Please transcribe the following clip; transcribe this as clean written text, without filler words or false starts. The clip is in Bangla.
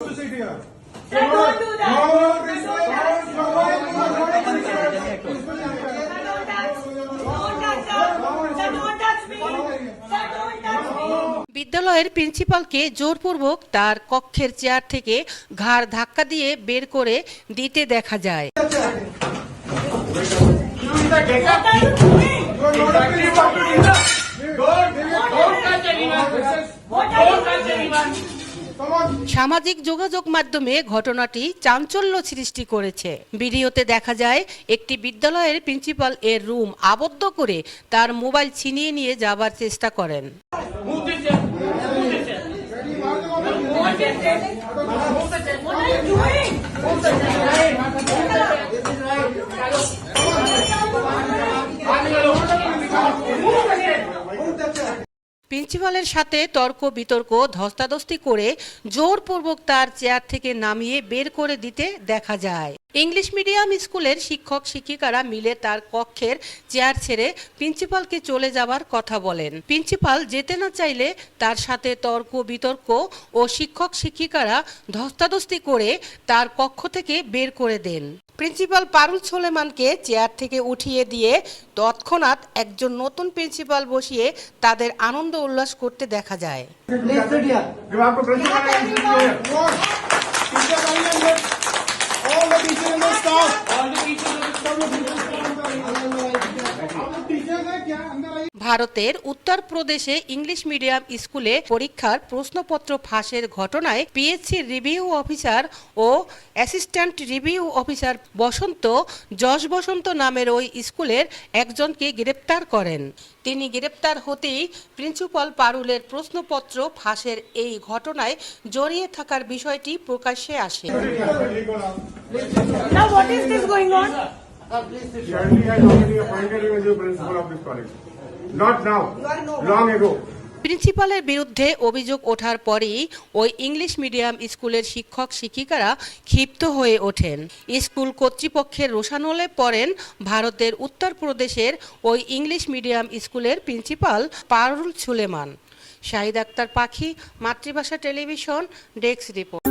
sit here. Sir, don't do that. Don't touch me. Sir, don't touch me. বিদ্যালয়ের প্রিন্সিপালকে জোরপূর্বক তার কক্ষের চেয়ার থেকে ঘাড় ধাক্কা দিয়ে বের করে দিতে দেখা যায়। সামাজিক যোগাযোগ মাধ্যমে ঘটনাটি চাঞ্চল্য সৃষ্টি করেছে। ভিডিওতে দেখা যায় একটি বিদ্যালয়ের প্রিন্সিপাল এর রুম আবদ্ধ করে তার মোবাইল ছিনিয়ে নিয়ে যাবার চেষ্টা করেন। প্রিন্সিপালের সাথে তর্ক বিতর্ক ধস্তাধস্তি করে জোরপূর্বক তার চেয়ার থেকে নামিয়ে বের করে দিতে দেখা যায়। ইংলিশ মিডিয়াম স্কুলের শিক্ষক শিক্ষিকারা মিলে তার কক্ষের চেয়ার ছেড়ে প্রিন্সিপালকে চলে যাবার কথা বলেন। প্রিন্সিপাল যেতে না চাইলে তার সাথে তর্ক বিতর্ক ও শিক্ষক শিক্ষিকারা ধস্তাধস্তি করে তার কক্ষ থেকে বের করে দেন। প্রিন্সিপাল পারুল সোলেমানকে চেয়ার থেকে উঠিয়ে দিয়ে তৎক্ষণাৎ একজন নতুন প্রিন্সিপাল বসিয়ে তাদের আনন্দ উল্লাস করতে দেখা যায়। ভারতের উত্তরপ্রদেশে ইংলিশ মিডিয়াম স্কুলে পরীক্ষার প্রশ্নপত্র ফাঁসের ঘটনায় পিএসসি রিভিউ অফিসার ও অ্যাসিস্ট্যান্ট রিভিউ অফিসার যশ বসন্ত নামের ওই স্কুলের একজনকে গ্রেপ্তার করেন। তিনি গ্রেপ্তার হতেই প্রিন্সিপাল পারুলের প্রশ্নপত্র ফাঁসের এই ঘটনায় জড়িয়ে থাকার বিষয়টি প্রকাশ্যে আসে। Now what is this going on? Shirley has already appointed you as the principal of this college. Not now, long ago. প্রিন্সিপালের বিরুদ্ধে অভিযোগ ওঠার পরেই ওই ইংলিশ মিডিয়াম স্কুলের শিক্ষক শিক্ষিকারা ক্ষিপ্ত হয়ে ওঠেন। স্কুল কর্তৃপক্ষের রোষানলে পড়েন ভারতের উত্তরপ্রদেশের ওই ইংলিশ মিডিয়াম স্কুলের প্রিন্সিপাল পারুল সুলেমান। শাহিদ আক্তার পাখি, মাতৃভাষা টেলিভিশন, ডেস্ক রিপোর্ট।